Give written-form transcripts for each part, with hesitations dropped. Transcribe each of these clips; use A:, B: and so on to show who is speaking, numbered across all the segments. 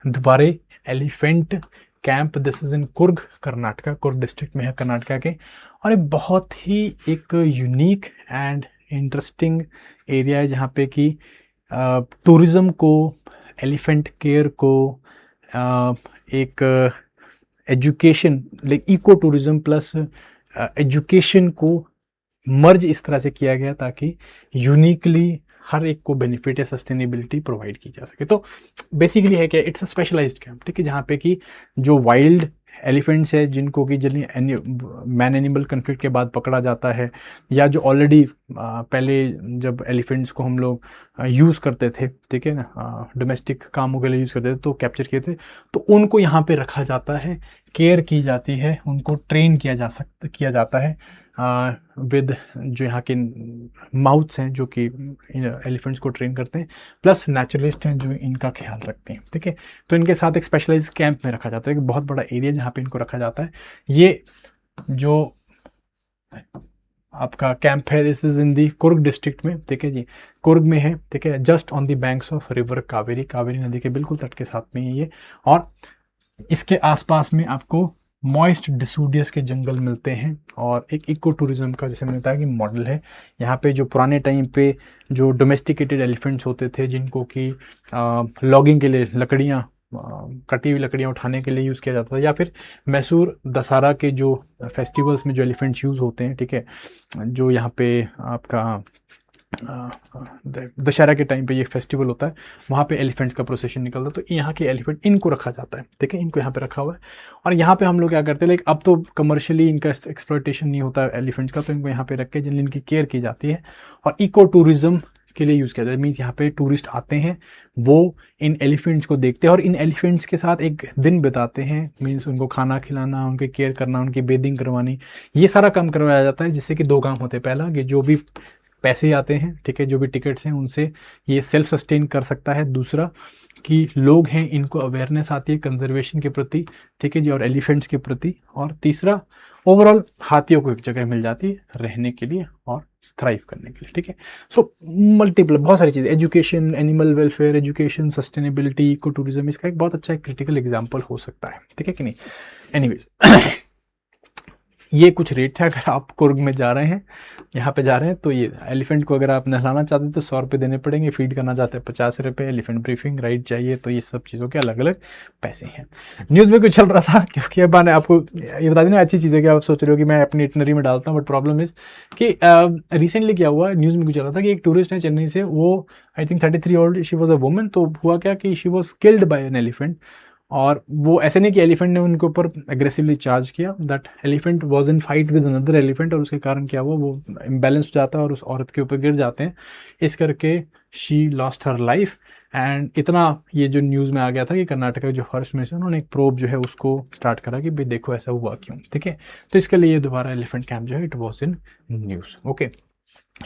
A: Dubare elephant camp, this is in Coorg Karnataka, Coorg district में है कर्नाटका के। और ये बहुत ही एक यूनिक एंड इंटरेस्टिंग एरिया है जहाँ पे कि टूरिज़्म को, एलिफेंट केयर को, एक education like eco tourism plus education को मर्ज इस तरह से किया गया ताकि यूनिकली हर एक को बेनिफिट या सस्टेनेबिलिटी प्रोवाइड की जा सके। तो बेसिकली है क्या, इट्स अ स्पेशलाइज्ड कैंप, ठीक है, जहाँ पे कि जो वाइल्ड एलिफेंट्स है जिनको कि जल्दी मैन एनिमल कन्फ्लिक्ट के बाद पकड़ा जाता है, या जो ऑलरेडी पहले जब एलिफेंट्स को हम लोग यूज़ करते थे, ठीक है ना, डोमेस्टिक कामों के लिए यूज़ करते थे तो कैप्चर किए थे, तो उनको यहाँ पे रखा जाता है, केयर की जाती है, उनको ट्रेन किया जाता है विद जो यहाँ के माउथ्स हैं जो कि एलिफेंट्स को ट्रेन करते हैं, प्लस नेचुरलिस्ट हैं जो इनका ख्याल रखते हैं, ठीक है। तो इनके साथ एक स्पेशलाइज्ड कैंप में रखा जाता है, एक बहुत बड़ा एरिया जहाँ पे इनको रखा जाता है। ये जो आपका कैंप है, this is in the Coorg district में, ठीक है जी, कुर्ग में है, ठीक है, just on the banks of river Kaveri, Kaveri नदी के बिल्कुल तट के साथ में है ये। और इसके आसपास में आपको मॉइस्ट डिसूडियस के जंगल मिलते हैं, और एक इको टूरिज्म का जैसे मैंने बताया कि मॉडल है। यहाँ पे जो पुराने टाइम पे जो डोमेस्टिकेटेड एलिफेंट्स होते थे जिनको कि लॉगिंग के लिए लकड़ियाँ, कटी हुई लकड़ियाँ उठाने के लिए यूज़ किया जाता था, या फिर मैसूर दशहरा के जो फेस्टिवल्स में जो एलिफेंट्स यूज़ होते हैं, ठीक है, जो यहाँ पे आपका दशहरा के टाइम पे ये फेस्टिवल होता है, वहाँ पे एलिफेंट्स का प्रोसेशन निकलता है, तो यहाँ के एलिफेंट इनको रखा जाता है, ठीक है, इनको यहाँ पे रखा हुआ है। और यहाँ पे हम लोग क्या करते हैं, लाइक अब तो कमर्शियली इनका एक्सप्लॉयटेशन नहीं होता है एलिफेंट्स का, तो इनको यहाँ पे रख के जिन इनकी केयर की जाती है और इको टूरिज़्म के लिए यूज़ किया जाता है। मीन्स यहाँ पे टूरिस्ट आते हैं, वो इन एलिफेंट्स को देखते हैं और इन एलिफेंट्स के साथ एक दिन बिताते हैं, मीन्स उनको खाना खिलाना, उनके केयर करना, उनकी बेदिंग करवानी, ये सारा काम करवाया जाता है, जिससे कि दो काम होते हैं। पहला कि जो भी पैसे आते हैं, ठीक है, जो भी टिकट्स हैं उनसे ये सेल्फ सस्टेन कर सकता है। दूसरा कि लोग हैं, इनको अवेयरनेस आती है कंजर्वेशन के प्रति, ठीक है जी, और एलिफेंट्स के प्रति। और तीसरा, ओवरऑल हाथियों को एक जगह मिल जाती है रहने के लिए और थ्राइव करने के लिए, ठीक है। सो मल्टीपल बहुत सारी चीज़ें, education, animal welfare, education, sustainability, eco tourism, इसका एक बहुत अच्छा एक क्रिटिकल एग्जाम्पल हो सकता है, ठीक है कि नहीं। एनीवेज ये कुछ रेट है, अगर आप कुर्ग में जा रहे हैं, यहाँ पे जा रहे हैं, तो ये एलिफेंट को अगर आप नहलाना चाहते हैं तो 100 रुपये देने पड़ेंगे, फीड करना चाहते हैं 50 रुपये, एलिफेंट ब्रीफिंग राइड चाहिए तो ये सब चीज़ों के अलग अलग पैसे हैं। न्यूज़ में कुछ चल रहा था, क्योंकि अब मैंने आपको ये बता देना, अच्छी चीज़ है कि आप सोच रहे हो कि मैं अपनी इटनरी में डालता हूँ, बट प्रॉब्लम इज़ कि रिसेंटली क्या हुआ, न्यूज़ में कुछ चल रहा था कि एक टूरिस्ट है चेन्नई से, वो I think 33 old, she was a woman. तो हुआ क्या कि she was killed by an elephant, और वो ऐसे नहीं कि एलिफेंट ने उनके ऊपर एग्रेसिवली चार्ज किया, that elephant was in fight with another elephant, और उसके कारण क्या हुआ, वो इम्बैलेंस हो जाता है और उस औरत के ऊपर गिर जाते हैं, इस करके she lost her life. And इतना ये जो न्यूज़ में आ गया था कि कर्नाटक के जो फॉरेस्ट मिनिस्टर, उन्होंने एक प्रोब जो है उसको स्टार्ट करा कि भाई देखो ऐसा हुआ क्यों, ठीक है। तो इसके लिए ये दोबारा एलिफेंट कैंप जो है it was in news, okay.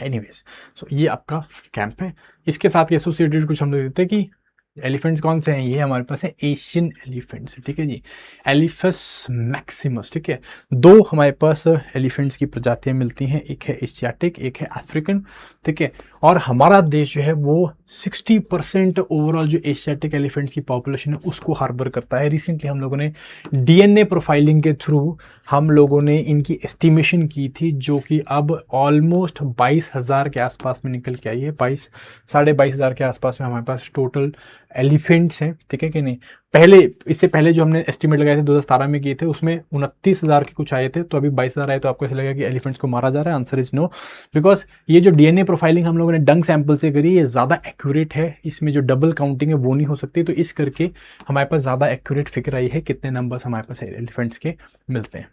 A: Anyways, so ये आपका कैंप है। इसके साथ एसोसिएटेड कुछ हम लोग देते हैं कि एलिफेंट्स कौन से हैं, ये हमारे पास है एशियन एलिफेंट्स, ठीक है जी, एलिफस मैक्सिमस, ठीक है। दो हमारे पास एलिफेंट्स की प्रजातियां मिलती हैं, एक है एशियाटिक, एक है अफ्रीकन, ठीक है। और हमारा देश जो है वो 60% ओवरऑल जो एशियाटिक एलिफेंट्स की पॉपुलेशन है उसको हार्बर करता है। रिसेंटली हम लोगों ने डीएनए प्रोफाइलिंग के थ्रू हम लोगों ने इनकी एस्टिमेशन की थी, जो कि अब ऑलमोस्ट 22,000 के आसपास में निकल के आई है। 22,000 के आसपास में हमारे पास टोटल एलिफेंट्स हैं, ठीक है कि नहीं। पहले, इससे पहले जो हमने एस्टिमेट लगाए थे 2017 में किए थे, उसमें 29,000 के कुछ आए थे, तो अभी 22,000 आए। तो आपको ऐसा लगेगा कि एलिफेंट्स को मारा जा रहा है, आंसर इज नो, बिकॉज ये जो डीएनए प्रोफाइलिंग हम लोगों ने डंग सैंपल से करी, ये ज़्यादा एक्यूरेट है, इसमें जो डबल काउंटिंग है वो नहीं हो सकती, तो इस करके हमारे पास ज़्यादा एक्यूरेट फिगर आई है कितने नंबर्स हमारे पास एलिफेंट्स के मिलते हैं।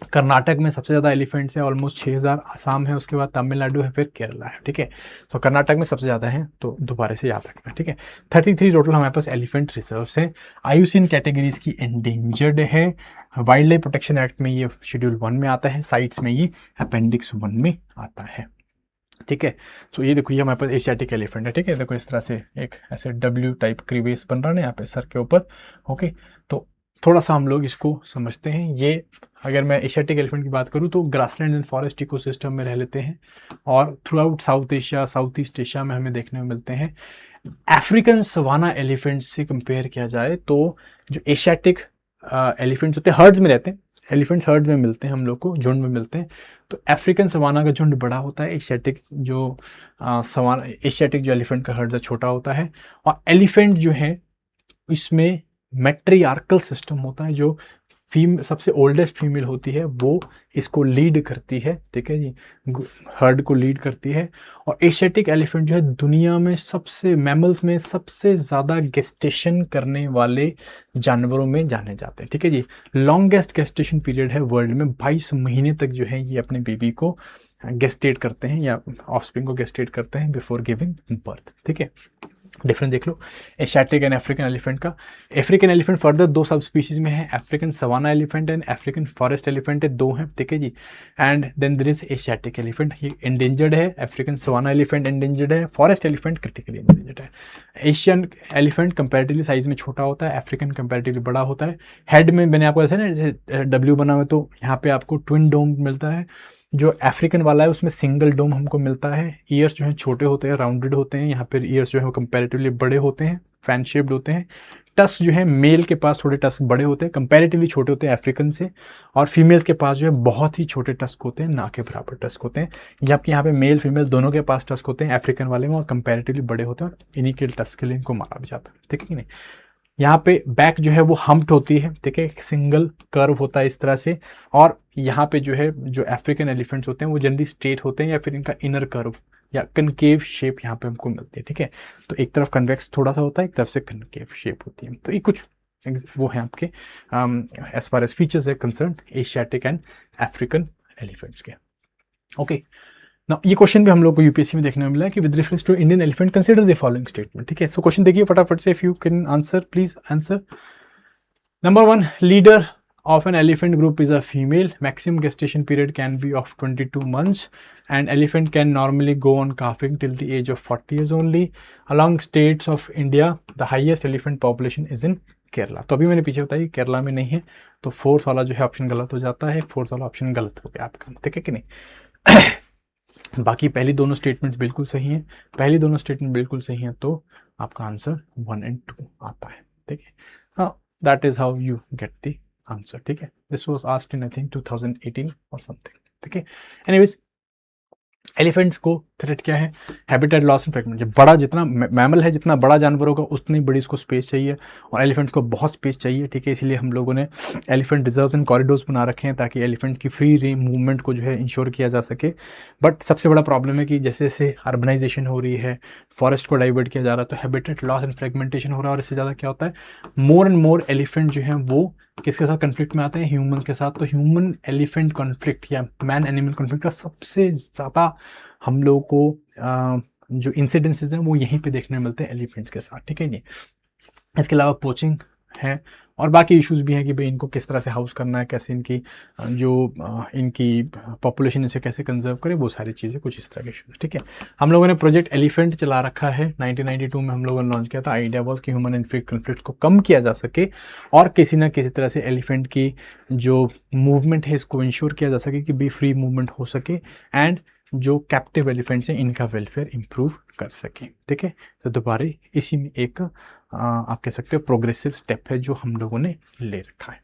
A: कर्नाटक में सबसे ज़्यादा एलिफेंट्स है, ऑलमोस्ट 6,000, आसाम है, उसके बाद तमिलनाडु है, फिर केरला है, ठीक है। तो कर्नाटक में सबसे ज़्यादा है, तो दोबारा से याद रखना, ठीक है। 33 टोटल हमारे पास एलिफेंट रिजर्व्स हैं। आईयूसीएन कैटेगरीज की एंडेंजर्ड है, वाइल्ड लाइफ प्रोटेक्शन एक्ट में ये शेड्यूल 1 में आता है, साइट्स में ये अपेंडिक्स 1 में आता है, ठीक है। तो ये देखो, ये हमारे पास एशियाटिक एलिफेंट है, ठीक है। देखो इस तरह से एक ऐसे डब्ल्यू टाइप क्रीवेस बन रहा है यहाँ पे सर के ऊपर, ओके। तो थोड़ा सा हम लोग इसको समझते हैं। ये अगर मैं एशियाटिक एलिफेंट की बात करूँ तो ग्रासलैंड एंड फॉरेस्ट इकोसिस्टम में रह लेते हैं, और through out south Asia, south east Asia में हमें देखने को मिलते हैं। अफ्रीकन सवाना एलिफेंट से कंपेयर किया जाए तो जो एशियाटिक एलिफेंट्स होते हैं हर्ड्स में रहते हैं, एलिफेंट्स हर्ड में मिलते हैं हम लोग को, झुंड में मिलते हैं। तो अफ्रीकन सवाना का झुंड बड़ा होता है, एशियाटिक जो सवाना एशियाटिक जो एलिफेंट का हर्ड है छोटा होता है। और एलिफेंट जो है इसमें मैट्रियार्कल सिस्टम होता है, जो सबसे ओल्डेस्ट फीमेल होती है वो इसको लीड करती है, ठीक है जी, हर्ड को लीड करती है। और एशियाटिक एलिफेंट जो है दुनिया में सबसे मैमल्स में सबसे ज़्यादा गेस्टेशन करने वाले जानवरों में जाने जाते हैं, ठीक है जी। लॉन्गेस्ट गेस्टेशन पीरियड है वर्ल्ड में, 22 महीने तक जो है ये अपने बेबी को गेस्टेट करते हैं या ऑफस्प्रिंग को गेस्टेट करते हैं बिफोर गिविंग बर्थ, ठीक है। डिफरेंस देख लो एशियाटिक एंड अफ्रीकन एलिफेंट का। अफ्रीकन एलिफेंट फर्दर दो सब स्पीशीज में है, African savanna elephant and African forest elephant है, दो हैं, ठीक है जी। And then there is Asiatic elephant, ये एंडेंजर्ड है। अफ्रीकन सवाना एलिफेंट एंडेंजर्ड है, फॉरेस्ट एलिफेंट क्रिटिकली एंडेंजर्ड है। एशियन एलिफेंट कंपैरेटिवली साइज में छोटा होता है, अफ्रीकन कंपैरेटिवली बड़ा होता है। हेड में मैंने आपको ऐसा ना जैसे डब्ल्यू बना हुआ है तो यहाँ पे आपको ट्विन डोम मिलता है, जो अफ्रीकन वाला है उसमें सिंगल डोम हमको मिलता है। ईयर्स जो हैं छोटे होते हैं, राउंडेड होते हैं, यहाँ पर ईयर्स जो है वो कंपैरेटिवली बड़े होते हैं, फैन शेप्ड होते हैं। टस्क जो है मेल के पास थोड़े टस्क बड़े होते हैं, कंपैरेटिवली छोटे होते हैं अफ्रीकन से, और फीमेल्स के पास जो है बहुत ही छोटे टस्क होते हैं, ना के बराबर टस्क होते हैं। जबकि यहाँ पे मेल फीमेल दोनों के पास टस्क होते हैं अफ्रीकन वाले में, और कंपैरेटिवली बड़े होते हैं, और इन्हीं के टस्क के लिए इनको मारा भी जाता है, ठीक है कि नहीं। यहाँ पे बैक जो है वो हम्प्ड होती है, ठीक है, सिंगल कर्व होता है इस तरह से। और यहाँ पे जो है जो अफ्रीकन एलिफेंट्स होते हैं वो जनरली स्ट्रेट होते हैं, या फिर इनका इनर कर्व या कनकेव शेप यहाँ पे हमको मिलती है, ठीक है। तो एक तरफ कन्वेक्स थोड़ा सा होता है, एक तरफ से कनकेव शेप होती है। तो ये कुछ वो है आपके एज फार एज फीचर्स है concern Asiatic and African elephants के। ओके ना, ये क्वेश्चन भी हम लोग को यूपीएससी में देखने में मिला है कि with reference to Indian elephant consider the following statement, ठीक है। सो क्वेश्चन देखिए फटाफट से, if you can answer please answer. Number 1, leader of an elephant group is a female. Maximum gestation period can be of 22 months and elephant can normally go on calving till the age of 40 years only. Along states of India, the highest elephant population is in Kerala. तो अभी मैंने पीछे बताया केरला में नहीं है, तो fourth वाला जो है ऑप्शन गलत हो जाता है, फोर्थ वाला ऑप्शन गलत हो गया आपका, ठीक है कि नहीं। बाकी पहली दोनों स्टेटमेंट्स बिल्कुल सही हैं, पहली दोनों स्टेटमेंट बिल्कुल सही हैं, तो आपका आंसर 1 और 2 आता है, ठीक है। हाँ, that is how you get the answer, ठीक है। This was asked in I think 2018 और समथिंग, ठीक है। एनीवेज, एलिफेंट्स को थ्रेट क्या है? Habitat loss and fragment. जब बड़ा जितना मैमल है, जितना बड़ा जानवर होगा उतनी बड़ी इसको स्पेस चाहिए, और एलिफेंट्स को बहुत स्पेस चाहिए, ठीक है। इसीलिए हम लोगों ने एलिफेंट रिजर्व्स एंड कॉरिडोर्स बना रखे हैं ताकि एलिफेंट्स की फ्री रेंज मूवमेंट को जो है इंश्योर किया जा सके। बट सबसे बड़ा प्रॉब्लम है कि जैसे जैसे अर्बनाइजेशन हो रही है, फॉरेस्ट को डाइवर्ट किया जा रहा है, तो हैबिटेट लॉस एंड फ्रेगमेंटेशन हो रहा है। और इससे ज़्यादा क्या होता है, मोर एंड मोर एलिफेंट जो है वो किसके साथ कन्फ्लिक्ट में आते हैं? ह्यूमन के साथ। तो ह्यूमन एलिफेंट कॉन्फ्लिक्ट या मैन एनिमल कॉन्फ्लिक्ट का सबसे ज़्यादा हम लोगों को जो इंसिडेंसेस हैं वो यहीं पे देखने मिलते हैं एलिफेंट्स के साथ, ठीक है जी। इसके अलावा पोचिंग है और बाकी इश्यूज भी हैं कि भाई इनको किस तरह से हाउस करना है, कैसे इनकी इनकी पॉपुलेशन इसे कैसे कंजर्व करे, वो सारी चीज़ें कुछ इस तरह के इश्यूज, ठीक है। हम लोगों ने प्रोजेक्ट एलिफेंट चला रखा है, 1992 में हम लोगों ने लॉन्च किया था। आइडिया वॉज कि ह्यूमन एलिफेंट कन्फ्लिक्ट को कम किया जा सके और किसी ना किसी तरह से एलिफेंट की जो मूवमेंट है इसको इंश्योर किया जा सके कि भी फ्री मूवमेंट हो सके, एंड जो कैप्टिव एलिफेंट्स हैं इनका वेलफेयर इंप्रूव कर सकें, ठीक है। तो दोबारा इसी में एक आप कह सकते हो प्रोग्रेसिव स्टेप है जो हम लोगों ने ले रखा है।